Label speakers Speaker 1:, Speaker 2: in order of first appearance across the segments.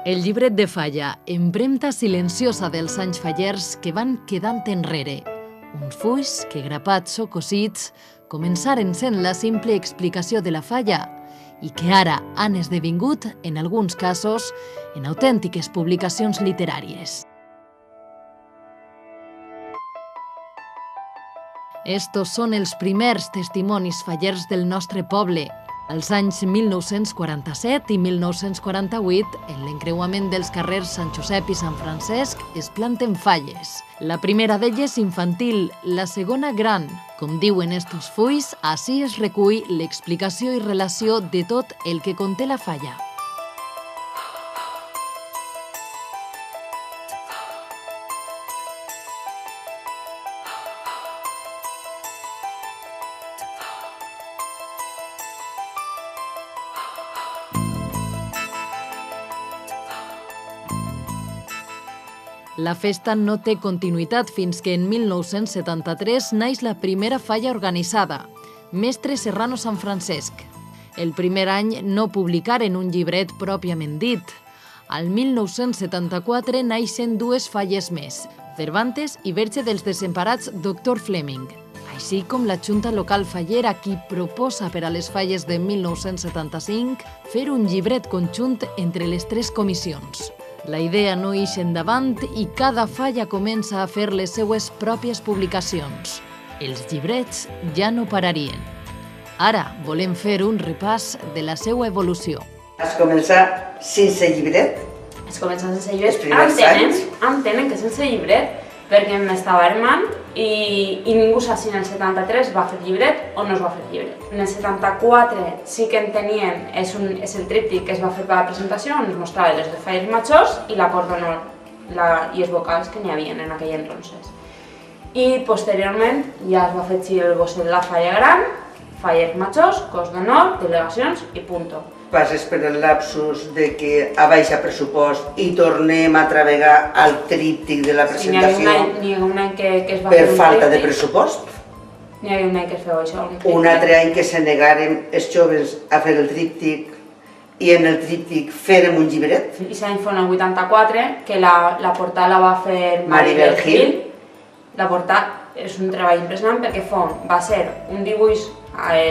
Speaker 1: El llibret de Falla, empremta silenciosa dels anys fallers que van quedant enrere. Uns fulls que, grapats o cosits, començaren sent la simple explicació de la falla i que ara han esdevingut, en alguns casos, en autèntiques publicacions literàries. Estos són els primers testimonis fallers del nostre poble. Als anys 1947 i 1948, en l'encreuament dels carrers Sant Josep i Sant Francesc, es planten falles. La primera d'elles infantil, la segona gran. Com diuen estos fulls, ací es recull l'explicació i relació de tot el que conté la falla. La festa no té continuïtat fins que en 1973 naix la primera falla organitzada, Mestre Serrano Sant Francesc. El primer any no publicaren un llibret pròpiament dit. Al 1974 naixen dues falles més, Cervantes i Verge dels Desemparats Dr. Fleming, així com la Junta Local Fallera, qui proposa per a les falles de 1975 fer un llibret conjunt entre les tres comissions. La idea no ix endavant i cada falla comença a fer les seues pròpies publicacions. Els llibrets ja no pararien. Ara volem fer un repàs de la seva evolució.
Speaker 2: Has començat sense llibret?
Speaker 3: Es comença sense llibret. Entenen que sense llibret, perquè m'estava armant i ningú sap si en el 73 va fer llibret o no es va fer llibret. En el 74 sí que en tenien, és el tríptic que es va fer per la presentació, on es mostrava les de falles majors i la cor d'honor i els vocals que n'hi havia en aquell entonces. I posteriorment ja es va fer el bosset de la falla gran, falles majors, cos d'honor, delegacions i punto.
Speaker 2: Passes per el lapsus de que a baixa pressupost i tornem a travegar al tríptic de la presentació
Speaker 3: N'hi ha un any que es va fer
Speaker 2: per falta de pressupost.
Speaker 3: N'hi ha un any que es feu això.
Speaker 2: Un altre any que se negaren els joves a fer el tríptic i en el tríptic fèrem un llibret.
Speaker 3: I l'any fou en el 84, que la portada la va fer
Speaker 2: Maribel Gil.
Speaker 3: La portada és un treball impressionant perquè va ser un dibuix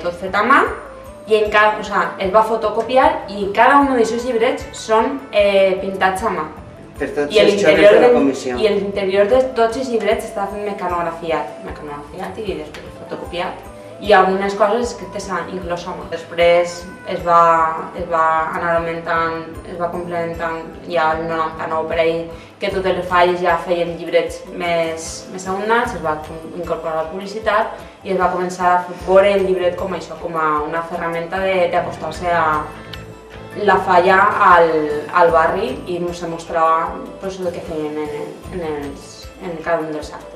Speaker 3: tot fet a mà i es va fotocopiar i cada un d'aquests llibrets són pintats a mà.
Speaker 2: Per tots els joves de la comissió.
Speaker 3: I l'interior de tots els llibrets està fet mecanografiat i després fotocopiat. I algunes coses escrites inclús a mà. Després es va anar augmentant, es va complementant ja el 99 per ahir, que totes les falles ja feien llibrets més abundants, es va incorporar la publicitat i es va començar a veure el llibret com això, com una ferramenta d'acostar-se a la falla al barri i se mostrava el que feien en cada un dels actes.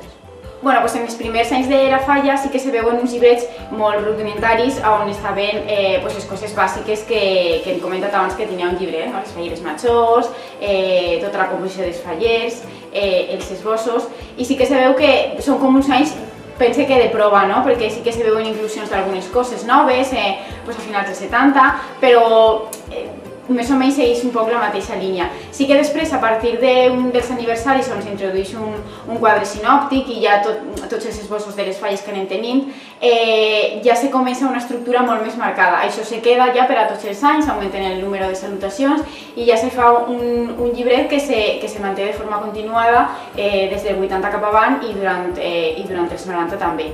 Speaker 4: En els primers anys de la falla sí que se veuen uns llibrets molt rudimentaris on estaven les coses bàsiques que hem comentat abans que tenia un llibre, les falleres majors, tota la composició dels fallers, els esbossos, i sí que se veu que són com uns anys, pense que de prova, perquè sí que se veuen inclusions d'algunes coses noves a finals dels 70, però més o menys segueix un poc la mateixa línia. Sí que després, a partir dels aniversaris on s'introdueix un quadre sinòptic i ja tots els esbossos de les falles que anem tenint, ja se comença una estructura molt més marcada. Això se queda ja per a tots els anys, augmenten el número de salutacions i ja se fa un llibret que se manté de forma continuada des del 80 cap avant i durant els 90 també.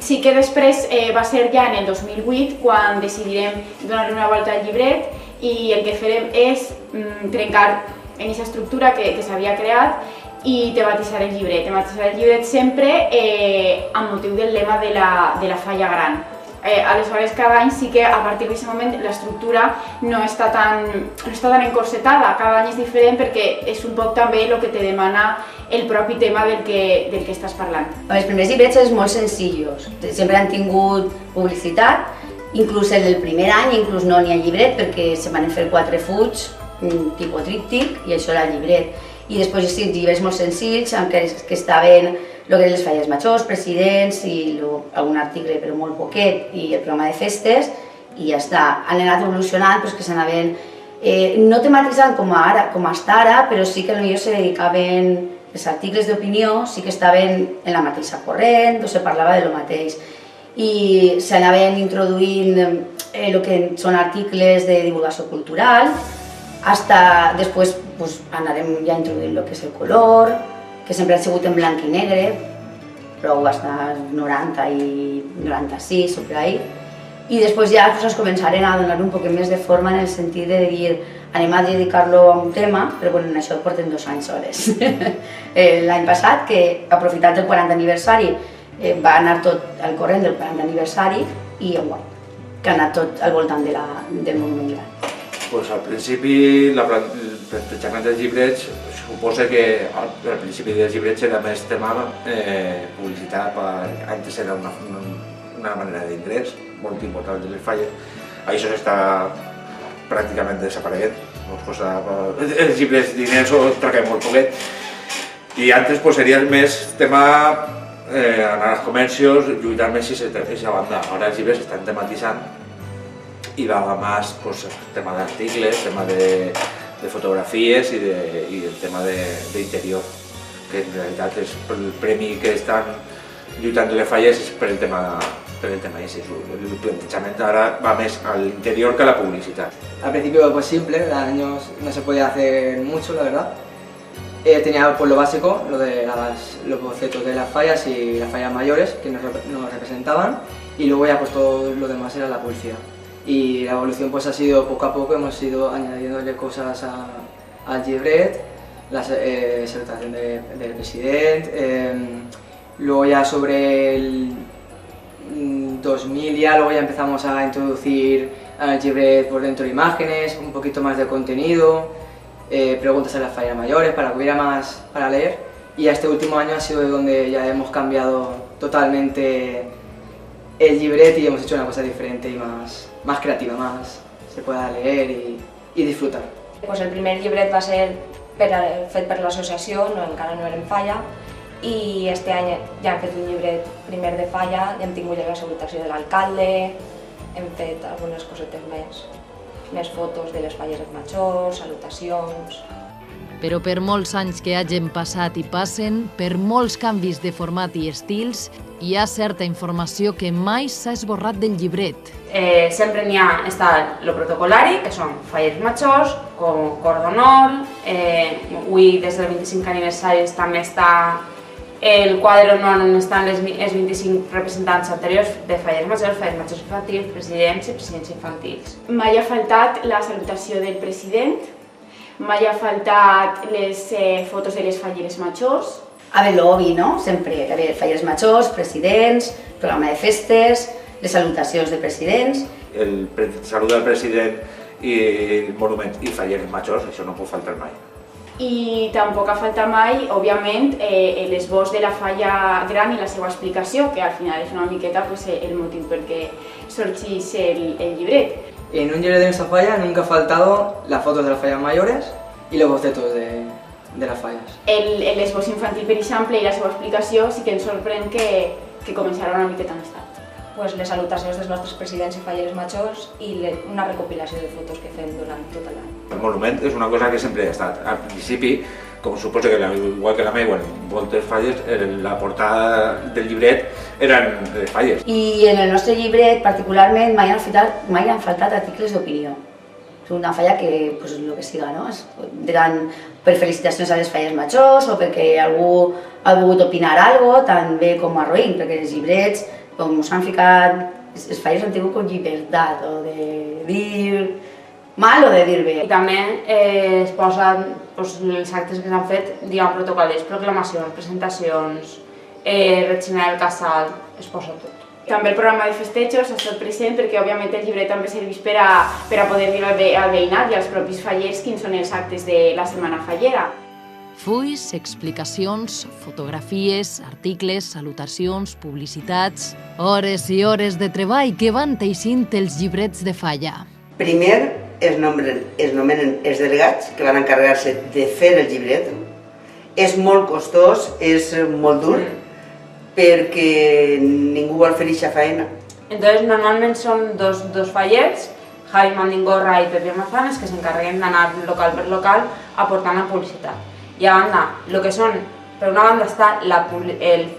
Speaker 4: Sí que després va ser ja en el 2008 quan decidirem donar-li una volta al llibret i el que farem és trencar en aquesta estructura que s'havia creat i tematitzar el llibret. Tematitzar el llibret sempre amb motiu del lema de la falla gran. Aleshores, cada any sí que a partir d'aquest moment l'estructura no està tan encorsetada, cada any és diferent perquè és un poc també el que te demana el propi tema del que estàs parlant.
Speaker 5: Els primers llibrets són molt senzillos, sempre han tingut publicitat, inclús el primer any no n'hi ha llibret perquè se van fer 4 fulls, tipus tríptic, i això era el llibret. I després sí, llibres molt senzills, que estaven el que eren les falles majors, presidents i algun article però molt poquet i el programa de festes i ja està. Han anat evolucionant, però és que s'anaven no tematitzant com està ara, però sí que potser se dedicaven, els articles d'opinió sí que estaven en la mateixa corrent o se parlava de lo mateix. I s'anaven introduint el que són articles de divulgació cultural, hasta després anarem ja introduint el que és el color, que sempre ha sigut en blanc i negre, però hasta 90 i 96 o per ahí. I després ja ens començarem a donar un poc més de forma en el sentit de dir anem a dedicar-lo a un tema, però en això portem 2 anys soles. L'any passat, que aprofitant el 40 aniversari, va anar tot al corrent del 40 aniversari i enguany, que ha anat tot al voltant del monument gran.
Speaker 6: Pues al principi, el plantejament dels llibrets suposa que al principi dels llibrets era més tema publicitat, antes era una manera d'ingrés molt important de les falles. Això està pràcticament desapareguent. Els llibres diners ho traguem molt poquet. I antes seria més tema anar als comercios, lluitar més aquesta banda. Ara els llibres estan tematitzant i va més tema d'articles, tema de fotografies i el tema d'interior, que en realitat el premi que estan lluitant de les falles és per el tema ese. El plantejament ara va més al interior que a la publicitat.
Speaker 7: Al principio pues simple, en años no se podía hacer mucho, la verdad. Tenía pues lo básico, los bocetos de las fallas y las fallas mayores que nos representaban, y luego ya pues todo lo demás era la publicidad. Y la evolución pues ha sido poco a poco, hemos ido añadiéndole cosas al llibret, la salutación del presidente, luego ya sobre el 2000 luego ya empezamos a introducir al llibret por dentro imágenes, un poquito más de contenido, preguntas a las fallas mayores para que hubiera más para leer, y este último año ha sido donde ya hemos cambiado totalmente el llibret y hemos hecho una cosa diferente y más creativa, más se pueda leer y disfrutar.
Speaker 3: Pues el primer llibret va ser fet per l'associació, encara no era en falla, i este any ja hem fet un llibret primer de falla, ja hem tingut la salutació de l'alcalde, hem fet algunes cosetes més fotos de les falles majors, salutacions.
Speaker 1: Però per molts anys que hagin passat i passen, per molts canvis de format i estils, hi ha certa informació que mai s'ha esborrat del llibret.
Speaker 3: Sempre n'hi ha el protocolari, que són falles majors, cor d'honor, avui des del 25 aniversari també està el quadre d'honor on estan els 25 representants anteriors de falles majors infantils, presidents i presidents infantils.
Speaker 4: Mai ha faltat la salutació del president, mai ha faltat les fotos de les falleres majors.
Speaker 5: A veure, l'obvi, no? Sempre, a veure, falleres majors, presidents, programa de festes, les salutacions de presidents.
Speaker 6: El salut del president i el monument i falleres majors, això no pot faltar mai.
Speaker 4: I tampoc ha faltat mai, òbviament, l'esbós de la falla gran i la seva explicació, que al final és una miqueta el motiu per què sorgeix el llibret.
Speaker 7: En un llibret de nuestra falla nunca ha faltado las fotos de las fallas mayores y los bocetos de las fallas.
Speaker 4: L'esbós infantil, per exemple, i la seva explicació sí que ens sorprèn que començarà una miqueta més tard.
Speaker 3: Les salutacions dels nostres presidents i falleres majors i una recopilació de fotos que fem durant tot l'any.
Speaker 6: El monument és una cosa que sempre ha estat. Al principi, com suposo que igual que la meva, en moltes falles, la portada del llibret eren les falles.
Speaker 5: I en el nostre llibret, particularment, mai han faltat articles d'opinió. És una falla que, el que siga, no? Per felicitacions a les falles majors o perquè algú ha volgut opinar alguna cosa, tan bé com a roïn, perquè els llibrets, com s'han ficat, les falles han tingut com llibertat, o de dir mal o de dir bé.
Speaker 3: I també es posen els actes que s'han fet, diguem, protocols, proclamacions, presentacions, rexinar el casal, es posa tot.
Speaker 4: També el programa de festejos ha estat present perquè, òbviament, el llibret també serveix per a poder dir al veïnat i als propis fallers quins són els actes de la setmana fallera.
Speaker 1: Fulls, explicacions, fotografies, articles, salutacions, publicitats... Hores i hores de treball que van teixint els llibrets de falla.
Speaker 2: Primer es nomenen els delegats que van encarregar-se de fer el llibret. És molt costós, és molt dur, perquè ningú vol fer aquesta feina.
Speaker 3: Entonces, normalment són dos fallers Javi Mandingorra i Pepe Mazanes, que s'encarreguen d'anar local per local aportant la publicitat. I a banda, el que són, per una banda està el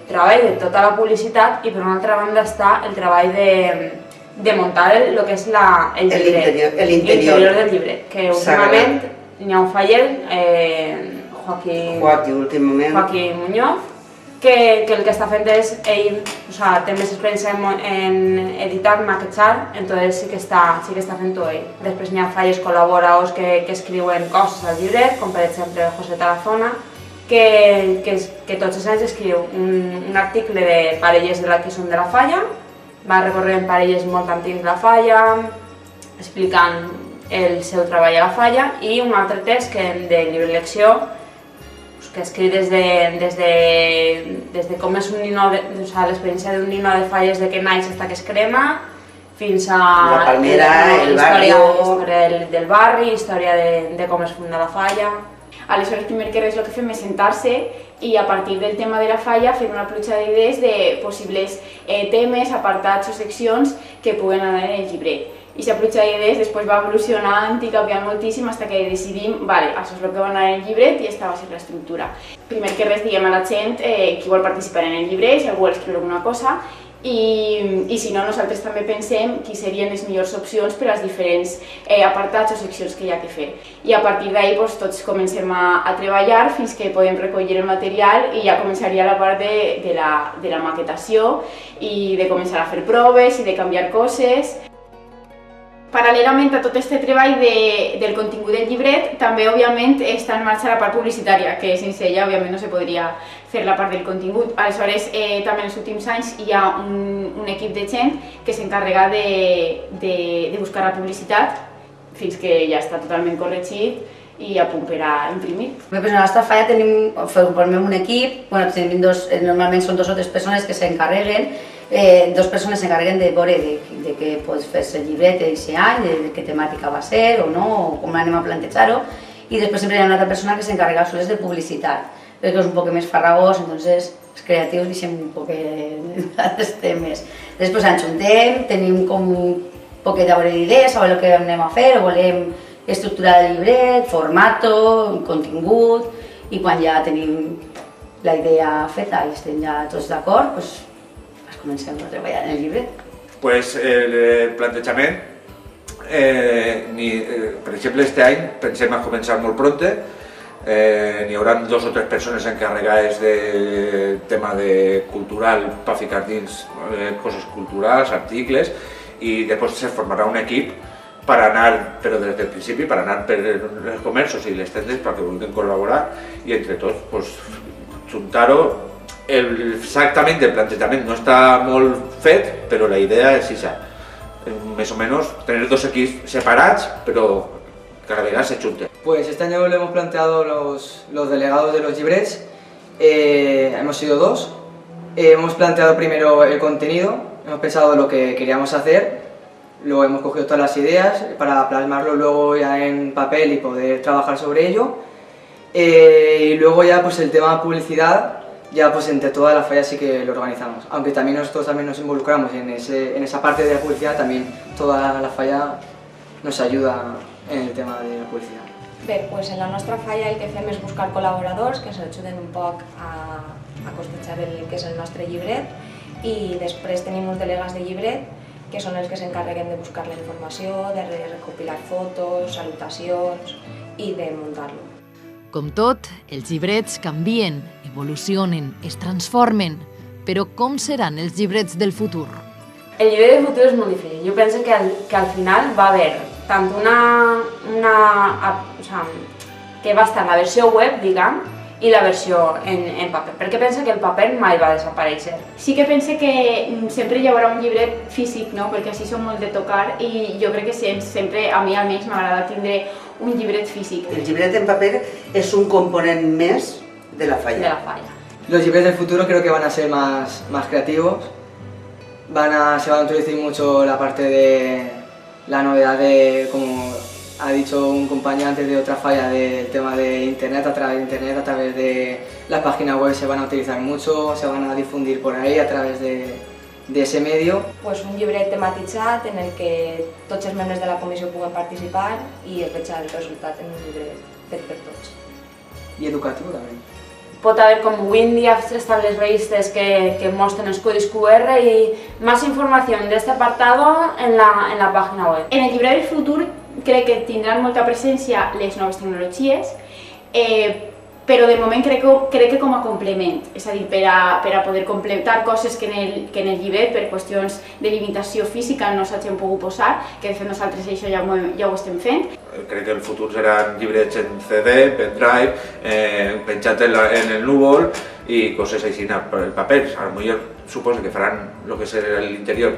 Speaker 3: treball de tota la publicitat i per una altra banda està el treball de muntar el que és el llibret, l'interior del llibret, que últimament n'hi ha un fallet, Joaquín Muñoz, que el que està fent és, ell té més experiència en editar, maquetxar, entonces sí que està fent-ho ell. Després n'hi ha falles col·laboradors que escriuen coses al llibret, com per exemple José Tarazona, que tots els anys escriu un article de parelles que són de la falla, va recorrent parelles molt antigues de la falla, explicant el seu treball a la falla, i un altre text de llibre lecció que escriu des de com és l'experiència d'un nino de falles de que naix fins que es crema, fins a
Speaker 2: la palmera, el barri,
Speaker 3: història del barri, història de com es funda la falla.
Speaker 4: Aleshores, primer que res, el que fem és sentar-se i a partir del tema de la falla fer una pluja d'idees de possibles temes, apartats o seccions que puguen anar en el llibret. I aquesta pluja d'idees després va evolucionant i canviant moltíssim fins que decidim, vale, això és el que va anar en el llibret i aquesta va ser l'estructura. Primer que res, diguem a la gent qui vol participar en el llibret, si algú vol escriure alguna cosa, i si no, nosaltres també pensem qui serien les millors opcions per als diferents apartats o seccions que hi ha que fer. I a partir d'ahí tots comencem a treballar fins que podem recollir el material i ja començaria la part de la maquetació i de començar a fer proves i de canviar coses. Paral·lelament a tot aquest treball del contingut del llibret, també, òbviament, està en marxa la part publicitària, que sense ella, òbviament, no se podria fer la part del contingut. Aleshores, també en els últims anys hi ha un equip de gent que s'encarrega de buscar la publicitat fins que ja està totalment corregit i a punt per a imprimir.
Speaker 5: A la nostra falla formem un equip, normalment són 2 o 3 persones que s'encarreguen. 2 persones s'encarreguen de veure de què pot fer-se el llibret d'aquest any, de què temàtica va ser o no, o com anem a plantejar-ho, i després sempre hi ha una altra persona que s'encarrega sols de publicitat, perquè és un poc més farragós, entonces els creatius deixem un poc d'altres temes. Després ens juntem, tenim com un poc de veure d'idees, a veure el que anem a fer, o volem estructurar el llibret, formato, contingut, i quan ja tenim la idea feta i estem ja tots d'acord, comencem a treballar en el llibret.
Speaker 6: El plantejament, per exemple, aquest any pensem a començar molt prompte, n'hi haurà 2 o 3 persones encarregades del tema cultural per ficar dins coses culturals, articles, i després se formarà un equip per anar, però des del principi, per anar per els comerços i les tendes perquè vulguin col·laborar i entre tots juntar-ho. Exactament el plantejament no està molt fet, però la idea és això, més o menos tener 2 equipos separats, pero cada vegada se junten.
Speaker 7: Pues este año lo hemos planteado los delegados de los llibrets, hemos sido 2. Hemos planteado primero el contenido, hemos pensado lo que queríamos hacer, luego hemos cogido todas las ideas para plasmarlo luego ya en papel y poder trabajar sobre ello. Y luego ya pues el tema de publicidad, ya pues entre toda la falla sí que lo organizamos, aunque también nosotros nos involucramos en esa parte de la publicidad, también toda la falla nos ayuda en el tema de la publicidad.
Speaker 8: Bé, pues en la nostra falla el que fem és buscar col·laboradors que ens ajuden un poc a costejar el que és el nostre llibret, i després tenim uns delegats de llibret que són els que s'encarreguen de buscar la informació, de recopilar fotos, salutacions i de muntar-lo.
Speaker 1: Com tot, els llibrets canvien, evolucionen, es transformen. Però com seran els llibrets del futur?
Speaker 3: El llibret del futur és molt difícil. Jo penso que al final va haver tant que va estar la versió web, diguem, i la versió en paper, perquè penso que el paper mai va desaparèixer.
Speaker 4: Sí que pense que sempre hi haurà un llibret físic, no? Perquè així som molt de tocar i jo crec que sempre, a mi almenys m'agrada tindre un llibret físic.
Speaker 2: El llibret en paper és un component més de la falla.
Speaker 7: Los llibrets del futuro creo que van a ser más creativos, se va a introducir mucho la parte de la novedad de, como ha dicho un compañero antes de otra falla, del tema de internet, a través de las páginas web se van a utilizar mucho, se van a difundir por ahí a través de d'ese medio.
Speaker 8: Pues un llibret tematitzat en el que tots els membres de la comissió puguen participar i es veig el resultat en un llibret fet per tots.
Speaker 7: I educatiu també.
Speaker 3: Pot haver com avui en dia están les revistas que muestran los códigos QR y más información de este apartado en la página web.
Speaker 4: En el llibre del futur crec que tindran molta presència les noves tecnologies, però de moment crec que com a complement, és a dir, per a poder completar coses que en el llibret per qüestions de limitació física no s'hagin pogut posar, que de fet nosaltres això ja ho estem fent.
Speaker 6: Crec que el futur seran llibrets en CD, pendrive, penjat en el núvol i coses així per el paper. Potser suposo que faran el que serà l'interior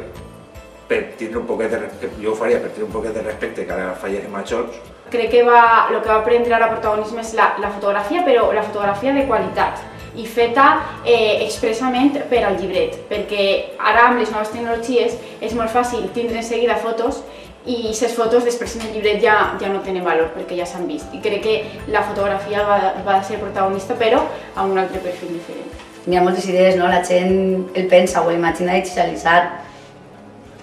Speaker 6: per tindre un poquet de, que jo ho faria per tindre un poquet de respecte cada falles majors.
Speaker 4: Crec que el que va prendre ara protagonisme és la fotografia, però la fotografia de qualitat i feta expressament per al llibret, perquè ara amb les noves tecnologies és molt fàcil tindre en seguida fotos i aquestes fotos després en el llibret ja no tenen valor perquè ja s'han vist. I crec que la fotografia va ser protagonista però amb un altre perfil diferent.
Speaker 5: Hi ha moltes idees, no? La gent el pensa o l'imagina digitalitzat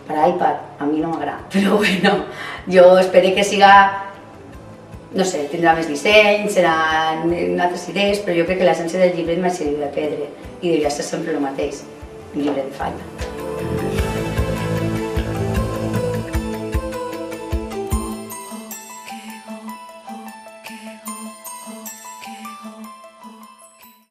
Speaker 5: per iPad, a mi no m'agrada, però bueno, jo espero que siga, no sé, tindrà més disseny, seran altres idees, però jo crec que l'essència del llibret m'ha servit de pedra i devia ser sempre el mateix, un llibre de falla.